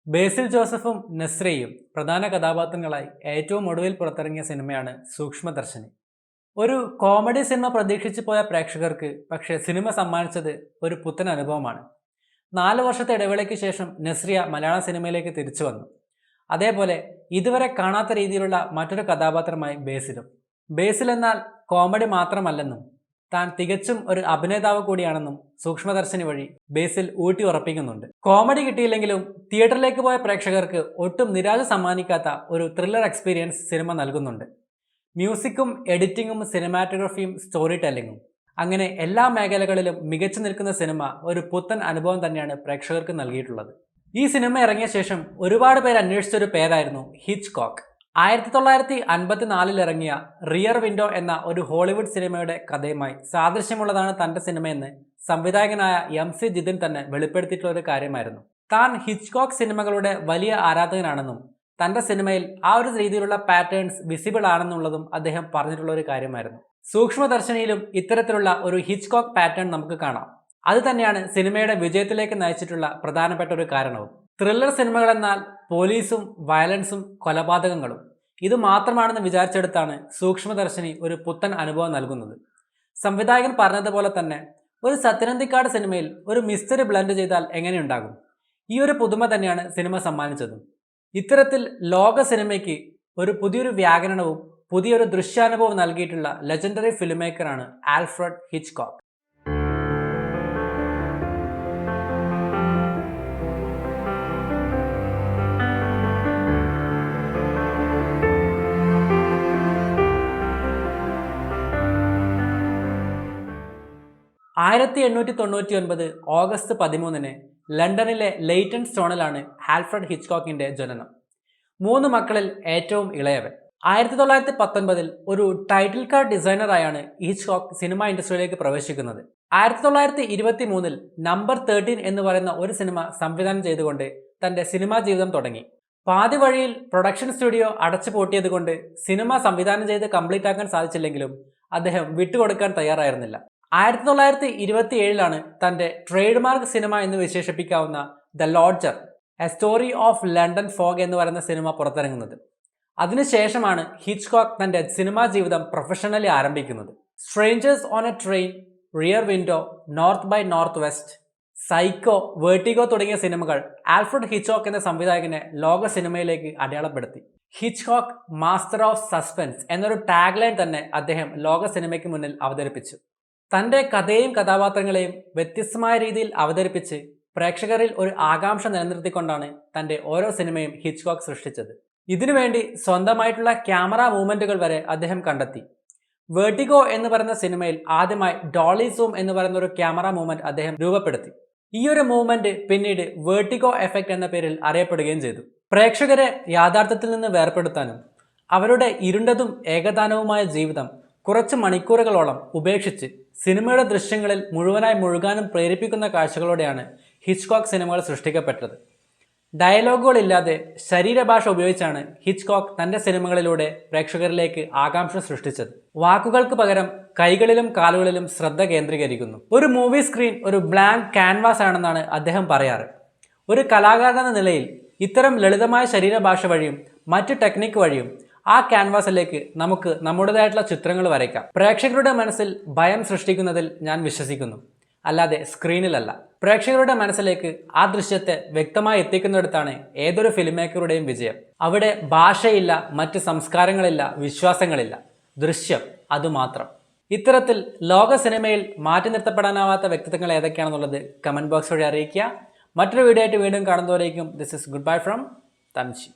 ബേസിൽ ജോസഫും നസ്രിയയും പ്രധാന കഥാപാത്രങ്ങളായി ഏറ്റവും ഒടുവിൽ പുറത്തിറങ്ങിയ സിനിമയാണ് സൂക്ഷ്മദർശിനി. ഒരു കോമഡി സിനിമ പ്രതീക്ഷിച്ചു പോയ പ്രേക്ഷകർക്ക് പക്ഷേ സിനിമ സമ്മാനിച്ചത് ഒരു പുത്തൻ അനുഭവമാണ്. 4 വർഷത്തെ ഇടവേളയ്ക്ക് ശേഷം നസ്രിയ മലയാള സിനിമയിലേക്ക് തിരിച്ചു വന്നു. അതേപോലെ ഇതുവരെ കാണാത്ത രീതിയിലുള്ള മറ്റൊരു കഥാപാത്രമായി ബേസിലും. ബേസിൽ എന്നാൽ കോമഡി മാത്രമല്ലെന്നും താൻ തികച്ചും ഒരു അഭിനേതാവ് കൂടിയാണെന്നും സൂക്ഷ്മദർശിനി വഴി ബേസിൽ ഊട്ടി ഉറപ്പിക്കുന്നുണ്ട്. കോമഡി കിട്ടിയില്ലെങ്കിലും തിയേറ്ററിലേക്ക് പോയ പ്രേക്ഷകർക്ക് ഒട്ടും നിരാശ സമ്മാനിക്കാത്ത ഒരു ത്രില്ലർ എക്സ്പീരിയൻസ് സിനിമ നൽകുന്നുണ്ട്. മ്യൂസിക്കും എഡിറ്റിങ്ങും സിനിമാറ്റോഗ്രഫിയും സ്റ്റോറി ടെല്ലിങ്ങും അങ്ങനെ എല്ലാ മേഖലകളിലും മികച്ചു നിൽക്കുന്ന സിനിമ ഒരു പുത്തൻ അനുഭവം തന്നെയാണ് പ്രേക്ഷകർക്ക് നൽകിയിട്ടുള്ളത്. ഈ സിനിമ ഇറങ്ങിയ ശേഷം ഒരുപാട് പേര് അന്വേഷിച്ചൊരു പേരായിരുന്നു ഹിച്ച്കോക്ക്. 1954 ഇറങ്ങിയ റിയർ വിൻഡോ എന്ന ഒരു ഹോളിവുഡ് സിനിമയുടെ കഥയുമായി സാദൃശ്യമുള്ളതാണ് തന്റെ സിനിമയെന്ന് സംവിധായകനായ MC ജിതിൻ തന്നെ വെളിപ്പെടുത്തിയിട്ടുള്ള ഒരു കാര്യമായിരുന്നു. താൻ ഹിച്ച്കോക്ക് സിനിമകളുടെ വലിയ ആരാധകനാണെന്നും തന്റെ സിനിമയിൽ ആ ഒരു രീതിയിലുള്ള പാറ്റേൺസ് വിസിബിൾ ആണെന്നുള്ളതും അദ്ദേഹം പറഞ്ഞിട്ടുള്ള ഒരു കാര്യമായിരുന്നു. സൂക്ഷ്മദർശിനിയിലും ഇത്തരത്തിലുള്ള ഒരു ഹിച്ച്കോക്ക് പാറ്റേൺ നമുക്ക് കാണാം. അത് തന്നെയാണ് സിനിമയുടെ വിജയത്തിലേക്ക് നയിച്ചിട്ടുള്ള പ്രധാനപ്പെട്ട ഒരു കാരണവും. ത്രില്ലർ സിനിമകളെന്നാൽ പോലീസും വയലൻസും കൊലപാതകങ്ങളും ഇത് മാത്രമാണെന്ന് വിചാരിച്ചെടുത്താണ് സൂക്ഷ്മദർശിനി ഒരു പുത്തൻ അനുഭവം നൽകുന്നത്. സംവിധായകൻ പറഞ്ഞതുപോലെ തന്നെ ഒരു സത്യനന്ദിക്കാട് സിനിമയിൽ ഒരു മിസ്റ്ററി ബ്ലെൻഡ് ചെയ്താൽ എങ്ങനെയുണ്ടാകും? ഈ ഒരു പുതുമ തന്നെയാണ് സിനിമ സമ്മാനിച്ചതും. ഇത്തരത്തിൽ ലോക സിനിമയ്ക്ക് ഒരു പുതിയൊരു വ്യാകരണവും പുതിയൊരു ദൃശ്യാനുഭവം നൽകിയിട്ടുള്ള ലെജൻഡറി ഫിലിം മേക്കറാണ് ആൽഫ്രഡ് ഹിച്ച്കോക്ക്. ഓഗസ്റ്റ് 13 ലണ്ടനിലെ ലെയ്റ്റൺ സ്റ്റോണിലാണ് ആൽഫ്രഡ് ഹിച്ച്കോക്കിന്റെ ജനനം. 3 മക്കളിൽ ഏറ്റവും ഇളയവൻ. 1919 ഒരു ടൈറ്റിൽ കാർഡ് ഡിസൈനറായാണ് ഹിച്ച്കോക്ക് സിനിമ ഇൻഡസ്ട്രിയിലേക്ക് പ്രവേശിക്കുന്നത്. 1923 നമ്പർ 13 എന്ന് പറയുന്ന ഒരു സിനിമ സംവിധാനം ചെയ്തുകൊണ്ട് തന്റെ സിനിമാ ജീവിതം തുടങ്ങി. പാതി വഴിയിൽ പ്രൊഡക്ഷൻ സ്റ്റുഡിയോ അടച്ചു പൂട്ടിയതുകൊണ്ട് സിനിമ സംവിധാനം ചെയ്ത് കംപ്ലീറ്റ് ആക്കാൻ സാധിച്ചില്ലെങ്കിലും അദ്ദേഹം വിട്ടുകൊടുക്കാൻ തയ്യാറായിരുന്നില്ല. 1927 തന്റെ ട്രേഡ് മാർക്ക് സിനിമ എന്ന് വിശേഷിപ്പിക്കാവുന്ന the lodger a story of London fog എന്ന് പറയുന്ന സിനിമ പുറത്തിറങ്ങുന്നത്. അതിനുശേഷമാണ് ഹിച്ച്കോക്ക് തന്റെ സിനിമാ ജീവിതം പ്രൊഫഷണലി ആരംഭിക്കുന്നത്. Strangers on a Train, Rear Window, North by Northwest, Psycho, Vertigo തുടങ്ങിയ സിനിമകൾ ആൽഫ്രഡ് ഹിച്ച്കോക്ക് എന്ന സംവിധായകനെ ലോക സിനിമയിലേക്ക് അടയാളപ്പെടുത്തി. ഹിച്ച്കോക്ക് മാസ്റ്റർ ഓഫ് സസ്പെൻസ് എന്നൊരു ടാഗ് ലൈൻ തന്നെ അദ്ദേഹം ലോക സിനിമയ്ക്ക് മുന്നിൽ അവതരിപ്പിച്ചു. തൻ്റെ കഥയെയും കഥാപാത്രങ്ങളെയും വ്യത്യസ്തമായ രീതിയിൽ അവതരിപ്പിച്ച് പ്രേക്ഷകരിൽ ഒരു ആകാംക്ഷ നിലനിർത്തിക്കൊണ്ടാണ് തൻ്റെ ഓരോ സിനിമയും ഹിച്ച്കോക്ക് സൃഷ്ടിച്ചത്. ഇതിനുവേണ്ടി സ്വന്തമായിട്ടുള്ള ക്യാമറ മൂവ്മെൻറ്റുകൾ വരെ അദ്ദേഹം കണ്ടെത്തി. വേർട്ടിഗോ എന്ന് പറയുന്ന സിനിമയിൽ ആദ്യമായി ഡോളി സൂം എന്ന് പറയുന്ന ഒരു ക്യാമറ മൂവ്മെൻറ്റ് അദ്ദേഹം രൂപപ്പെടുത്തി. ഈ ഒരു മൂവ്മെൻറ്റ് പിന്നീട് വേർട്ടിഗോ എഫക്റ്റ് എന്ന പേരിൽ അറിയപ്പെടുകയും ചെയ്തു. പ്രേക്ഷകരെ യാഥാർത്ഥ്യത്തിൽ നിന്ന് വേർപെടുത്താനും അവരുടെ ഇരുണ്ടതും ഏകദാനവുമായ ജീവിതം കുറച്ച് മണിക്കൂറുകളോളം ഉപേക്ഷിച്ച് സിനിമയുടെ ദൃശ്യങ്ങളിൽ മുഴുവനായി മുഴുകാനും പ്രേരിപ്പിക്കുന്ന കാഴ്ചകളോടെയാണ് ഹിച്ച്കോക്ക് സിനിമകൾ സൃഷ്ടിക്കപ്പെട്ടത്. ഡയലോഗുകളില്ലാതെ ശരീരഭാഷ ഉപയോഗിച്ചാണ് ഹിച്ച്കോക്ക് തൻ്റെ സിനിമകളിലൂടെ പ്രേക്ഷകരിലേക്ക് ആകാംക്ഷ സൃഷ്ടിച്ചത്. വാക്കുകൾക്ക് പകരം കൈകളിലും കാലുകളിലും ശ്രദ്ധ കേന്ദ്രീകരിക്കുന്നു. ഒരു മൂവി സ്ക്രീൻ ഒരു ബ്ലാങ്ക് ക്യാൻവാസ് ആണെന്നാണ് അദ്ദേഹം പറയാറ്. ഒരു കലാകാരൻ എന്ന നിലയിൽ ഇത്തരം ലളിതമായ ശരീരഭാഷ വഴിയും മറ്റ് ടെക്നിക്ക് വഴിയും ആ ക്യാൻവാസിലേക്ക് നമുക്ക് നമ്മുടേതായിട്ടുള്ള ചിത്രങ്ങൾ വരയ്ക്കാം. പ്രേക്ഷകരുടെ മനസ്സിൽ ഭയം സൃഷ്ടിക്കുന്നതിൽ ഞാൻ വിശ്വസിക്കുന്നു, അല്ലാതെ സ്ക്രീനിലല്ല. പ്രേക്ഷകരുടെ മനസ്സിലേക്ക് ആ ദൃശ്യത്തെ വ്യക്തമായി എത്തിക്കുന്നിടത്താണ് ഏതൊരു ഫിലിം മേക്കറുടെയും വിജയം. അവിടെ ഭാഷയില്ല, മറ്റ് സംസ്കാരങ്ങളില്ല, വിശ്വാസങ്ങളില്ല, ദൃശ്യം അതുമാത്രം. ഇത്തരത്തിൽ ലോക സിനിമയിൽ മാറ്റി നിർത്തപ്പെടാനാവാത്ത വ്യക്തിത്വങ്ങൾ ഏതൊക്കെയാണെന്നുള്ളത് കമൻറ്റ് ബോക്സ് വഴി അറിയിക്കുക. മറ്റൊരു വീഡിയോ ആയിട്ട് വീണ്ടും കാണുന്നവരേക്കും this is good bye from തൻഷി.